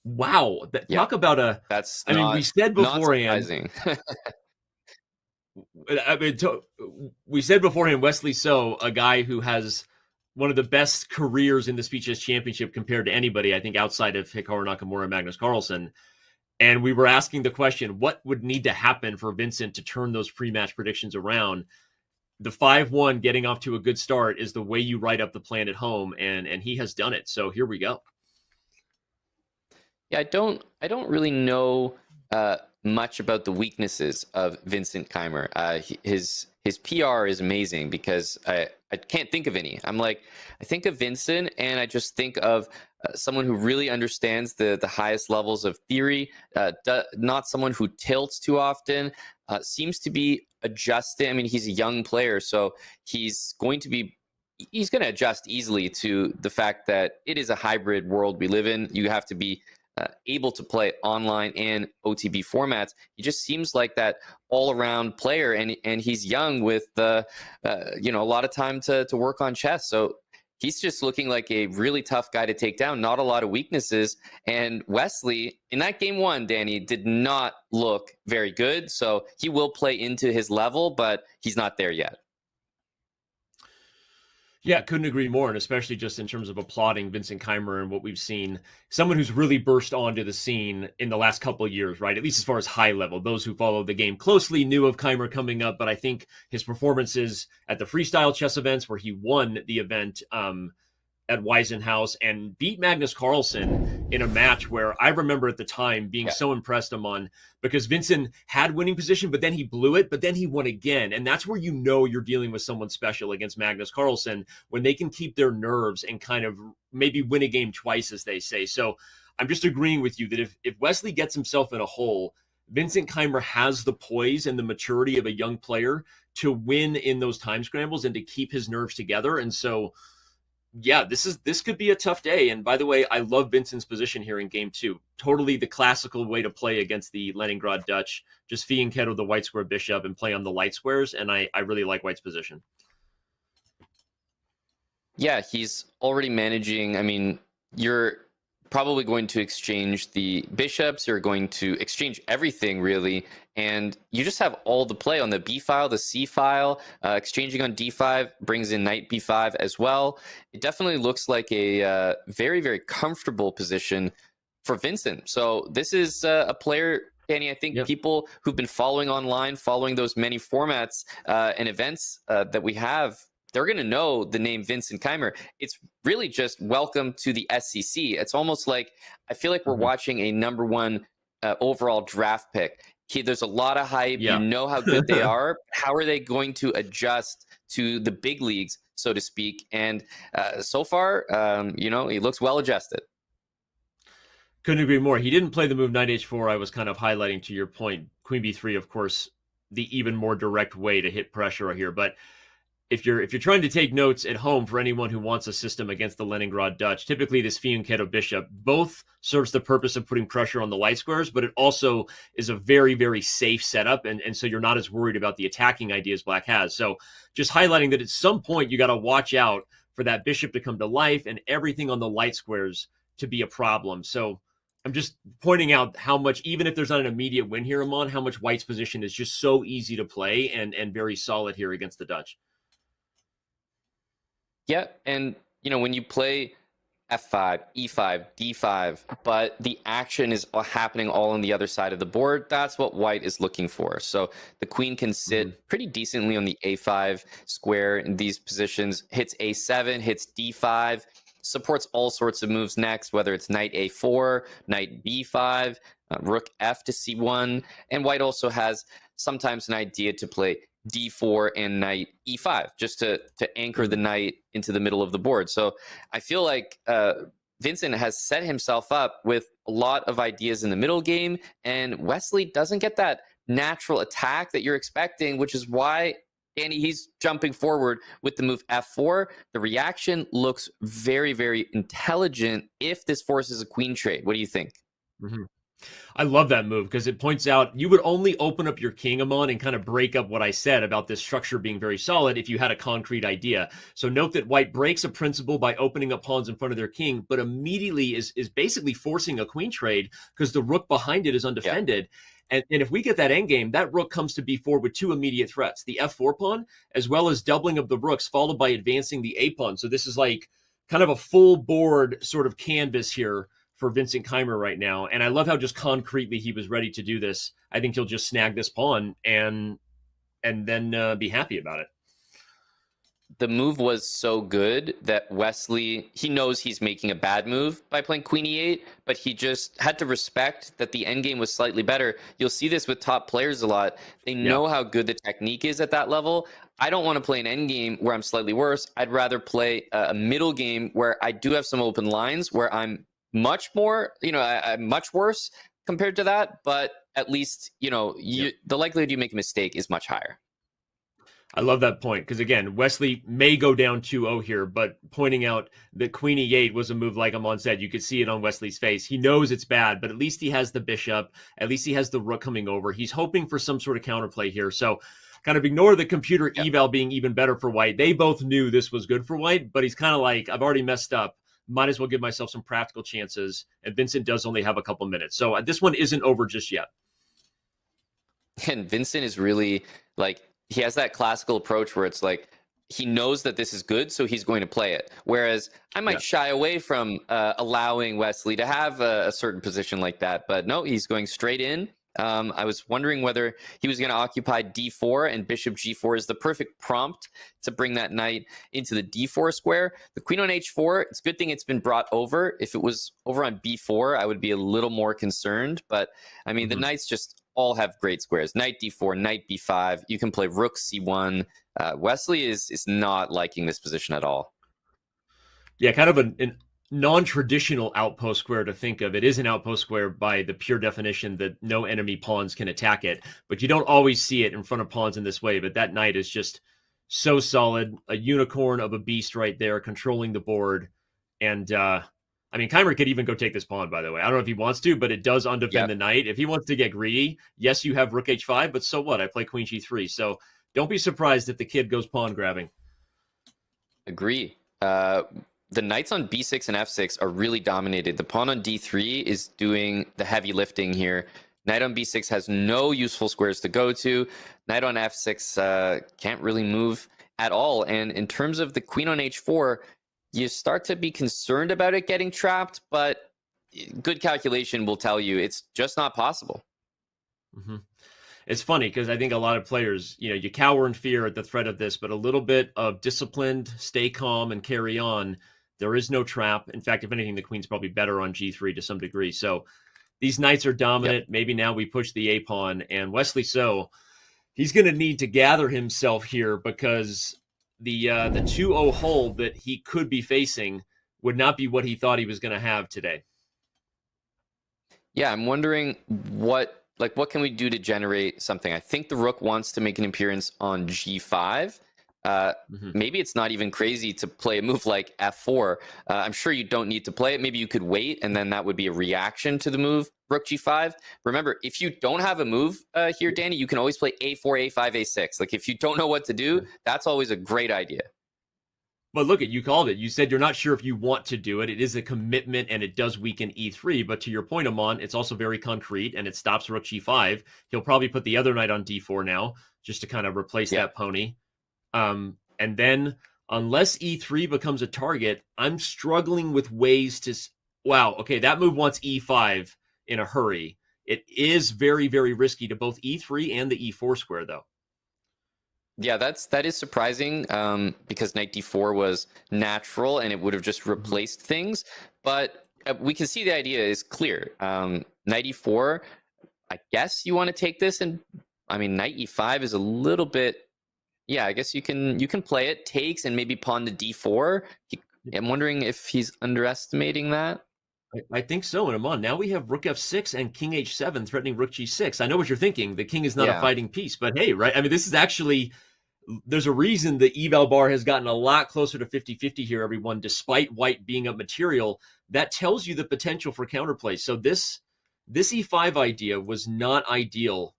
Wow, Yeah, talk about a. that's I mean, we said not beforehand. surprising. I mean, we said beforehand, Wesley So, a guy who has one of the best careers in the Speed Chess Championship compared to anybody, I think, outside of Hikaru Nakamura and Magnus Carlsen. And we were asking the question, what would need to happen for Vincent to turn those pre-match predictions around? The 5-1 getting off to a good start is the way you write up the plan at home, and he has done it. So here we go. Yeah, I don't really know much about the weaknesses of Vincent Keymer. His PR is amazing because I can't think of any. I think of Vincent and I just think of someone who really understands the highest levels of theory, not someone who tilts too often, seems to be adjusting. I mean, he's a young player, so he's going to adjust easily to the fact that it is a hybrid world we live in. You have to be able to play online and OTB formats. He just seems like that all-around player, and he's young with a lot of time to work on chess. So he's just looking like a really tough guy to take down. Not a lot of weaknesses. And Wesley in that game one, Danny, did not look very good. So he will play into his level, but he's not there yet. Yeah, couldn't agree more, and especially just in terms of applauding Vincent Keimer and what we've seen. Someone who's really burst onto the scene in the last couple of years, right? At least as far as high level. Those who follow the game closely knew of Keimer coming up, but I think his performances at the freestyle chess events where he won the event at Weisenhaus and beat Magnus Carlsen in a match where I remember at the time being so impressed on because Vincent had winning position, but then he blew it, but then he won again. And that's where you know you're dealing with someone special against Magnus Carlsen when they can keep their nerves and kind of maybe win a game twice, as they say. So I'm just agreeing with you that if Wesley gets himself in a hole, Vincent Keimer has the poise and the maturity of a young player to win in those time scrambles and to keep his nerves together. And so yeah, this could be a tough day. And by the way, I love Vincent's position here in game two. Totally the classical way to play against the Leningrad Dutch. Just fee and kettle the white square bishop and play on the light squares. And I really like White's position. Yeah, he's already managing. I mean, you're probably going to exchange the bishops. You're going to exchange everything, really. And you just have all the play on the b file, the c file. Exchanging on d5 brings in knight b5 as well. It definitely looks like a very, very comfortable position for Vincent. So this is a player, Danny, I think people who've been following online, following those many formats and events that we have, they're going to know the name Vincent Keimer. It's really just welcome to the SCC. It's almost like I feel like we're watching a number one overall draft pick. There's a lot of hype. Yeah. You know how good they are. How are they going to adjust to the big leagues, so to speak? And so far, he looks well adjusted. Couldn't agree more. He didn't play the move knight h4. I was kind of highlighting to your point. Queen b3, of course, the even more direct way to hit pressure here. But if you're trying to take notes at home for anyone who wants a system against the Leningrad Dutch, typically this Fianchetto bishop both serves the purpose of putting pressure on the light squares, but it also is a very, very safe setup. And so you're not as worried about the attacking ideas Black has. So just highlighting that at some point you got to watch out for that bishop to come to life and everything on the light squares to be a problem. So I'm just pointing out how much, even if there's not an immediate win here, Amon, how much White's position is just so easy to play and very solid here against the Dutch. Yeah, and when you play f5, e5, d5, but the action is happening all on the other side of the board, that's what White is looking for. So the queen can sit pretty decently on the a5 square in these positions, hits a7, hits d5, supports all sorts of moves next, whether it's knight a4, knight b5, rook f to c1, and White also has sometimes an idea to play d4 and knight e5 just to anchor the knight into the middle of the board. So I feel like Vincent has set himself up with a lot of ideas in the middle game, and Wesley doesn't get that natural attack that you're expecting, which is why Danny, he's jumping forward with the move f4. The reaction looks very, very intelligent if this forces a queen trade. What do you think? I love that move because it points out you would only open up your king, Amon, and kind of break up what I said about this structure being very solid if you had a concrete idea. So note that white breaks a principle by opening up pawns in front of their king, but immediately is basically forcing a queen trade because the rook behind it is Yeah. undefended. And if we get that endgame, that rook comes to b4 with two immediate threats, the f4 pawn, as well as doubling of the rooks, followed by advancing the a pawn. So this is like kind of a full board sort of canvas here for Vincent Keymer right now. And I love how just concretely he was ready to do this. I think he'll just snag this pawn and then be happy about it. The move was so good that Wesley, he knows he's making a bad move by playing queen e8, but he just had to respect that the endgame was slightly better. You'll see this with top players a lot. They know how good the technique is at that level. I don't want to play an endgame where I'm slightly worse. I'd rather play a middle game where I do have some open lines where I'm much more, I'm much worse compared to that, but at least, the likelihood you make a mistake is much higher. I love that point because, again, Wesley may go down 2-0 here, but pointing out that queen e8 was a move like Amon said. You could see it on Wesley's face. He knows it's bad, but at least he has the bishop. At least he has the rook coming over. He's hoping for some sort of counterplay here. So kind of ignore the computer eval being even better for white. They both knew this was good for white, but he's kind of like, I've already messed up. Might as well give myself some practical chances. And Vincent does only have a couple minutes. So this one isn't over just yet. And Vincent is really like, he has that classical approach where it's like he knows that this is good, so he's going to play it. Whereas I might shy away from allowing Wesley to have a certain position like that. But no, he's going straight in. I was wondering whether he was going to occupy d4, and bishop g4 is the perfect prompt to bring that knight into the d4 square. The queen on h4, it's a good thing it's been brought over. If it was over on b4, I would be a little more concerned. But I mean, the knights just all have great squares. Knight d4, knight b5. You can play rook c1. Wesley is not liking this position at all. Yeah, kind of an non-traditional outpost square to think of. It is an outpost square by the pure definition that no enemy pawns can attack it, but you don't always see it in front of pawns in this way. But that knight is just so solid, a unicorn of a beast right there, controlling the board. And I mean, Keymer could even go take this pawn, by the way. I don't know if he wants to, but it does undefend the knight. If he wants to get greedy, yes, you have rook h5, but so what? I play queen g3. So don't be surprised if the kid goes pawn grabbing. Agree. The knights on b6 and f6 are really dominated. The pawn on d3 is doing the heavy lifting here. Knight on b6 has no useful squares to go to. Knight on f6 can't really move at all. And in terms of the queen on h4, you start to be concerned about it getting trapped, but good calculation will tell you it's just not possible. It's funny because I think a lot of players, you cower in fear at the threat of this, but a little bit of disciplined, stay calm, and carry on. There is no trap. In fact, if anything, the queen's probably better on g3 to some degree. So these knights are dominant. Maybe now we push the a pawn, and Wesley, so he's going to need to gather himself here because the 2-0 hole that he could be facing would not be what he thought he was going to have today. Yeah, I'm wondering what can we do to generate something? I think the rook wants to make an appearance on g5. Maybe it's not even crazy to play a move like f4. I'm sure you don't need to play it. Maybe you could wait, and then that would be a reaction to the move rook g5. Remember, if you don't have a move here, Danny, you can always play a4, a5, a6. Like if you don't know what to do, that's always a great idea. But look, you called it. You said you're not sure if you want to do it. It is a commitment, and it does weaken e3. But to your point, Amon, it's also very concrete, and it stops rook g5. He'll probably put the other knight on d4 now, just to kind of replace that pony. And then, unless e3 becomes a target, I'm struggling with ways to... Wow, okay, that move wants e5 in a hurry. It is very, very risky to both e3 and the e4 square, though. Yeah, that is surprising because knight d4 was natural and it would have just replaced things. But we can see the idea is clear. Knight e4, I guess you want to take this, and I mean knight e5 is a little bit. Yeah, I guess you can play it, takes, and maybe pawn to d4. I'm wondering if he's underestimating that. I think so. And Amon, now we have rook f6 and king h7 threatening rook g6. I know what you're thinking. The king is not a fighting piece, but hey, right? I mean, this is actually, there's a reason the eval bar has gotten a lot closer to 50-50 here, everyone, despite white being up material. That tells you the potential for counterplay. So this This e5 idea was not ideal.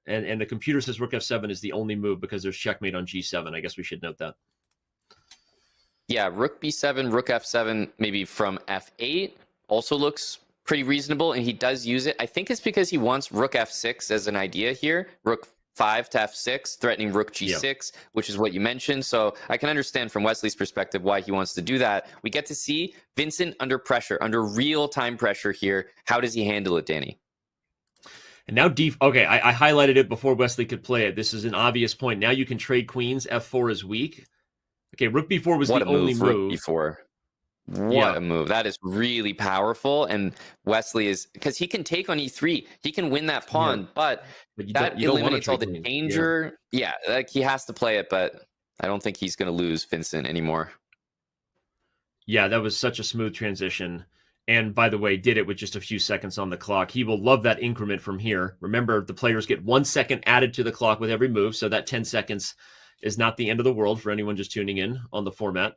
And the computer says rook f7 is the only move because there's checkmate on g7. I guess we should note that. Yeah, rook b7, rook f7, maybe from f8 also looks pretty reasonable, and he does use it. I think it's because he wants rook f6 as an idea here. Rook 5 to f6, threatening rook g6, which is what you mentioned. So I can understand from Wesley's perspective why he wants to do that. We get to see Vincent under pressure, under real-time pressure here. How does he handle it, Danny? And now okay, I highlighted it before Wesley could play it. This is an obvious point. Now you can trade queens. F4 is weak. Okay, rook b4 was the only move. Rook b4. What a move. That is really powerful. And Wesley is, because he can take on e3. He can win that pawn, but that eliminates all the danger. Yeah, like he has to play it, but I don't think he's going to lose Vincent anymore. Yeah, that was such a smooth transition. And by the way, did it with just a few seconds on the clock. He will love that increment from here. Remember, the players get 1 second added to the clock with every move, so that 10 seconds is not the end of the world for anyone just tuning in on the format.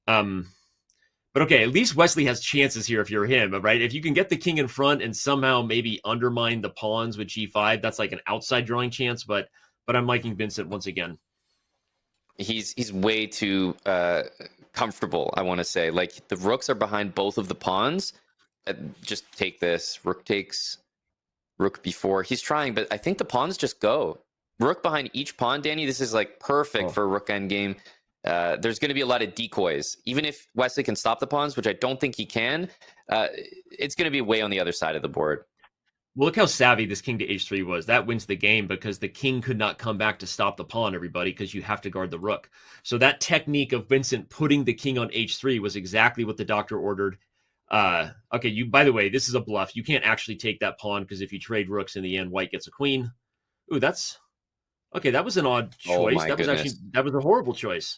But okay, at least Wesley has chances here if you're him, right? If you can get the king in front and somehow maybe undermine the pawns with g5, that's like an outside drawing chance, but I'm liking Vincent once again. He's way too comfortable, I want to say. Like, the rooks are behind both of the pawns. Just take this. Rook takes rook b4. He's trying, but I think the pawns just go. Rook behind each pawn, Danny. This is like perfect for a rook endgame. There's going to be a lot of decoys. Even if Wesley can stop the pawns, which I don't think he can, it's going to be way on the other side of the board. Well, look how savvy this king to h3 was. That wins the game because the king could not come back to stop the pawn, everybody, because you have to guard the rook. So that technique of Vincent putting the king on h3 was exactly what the doctor ordered. Okay, by the way, this is a bluff. You can't actually take that pawn because if you trade rooks in the end, white gets a queen. Ooh, that's... Okay, that was an odd choice. That was a horrible choice.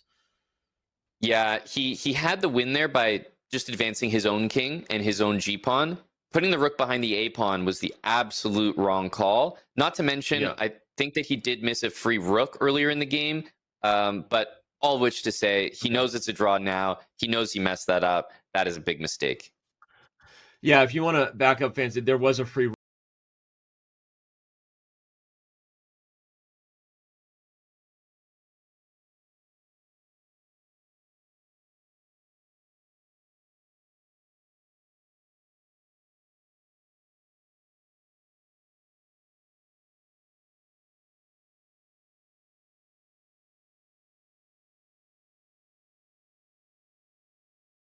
Yeah, he had the win there by just advancing his own king and his own g-pawn. Putting the rook behind the a-pawn was the absolute wrong call. Not to mention, I think that he did miss a free rook earlier in the game. But all of which to say, he knows it's a draw now. He knows he messed that up. That is a big mistake. Yeah, if you want to back up fans, there was a free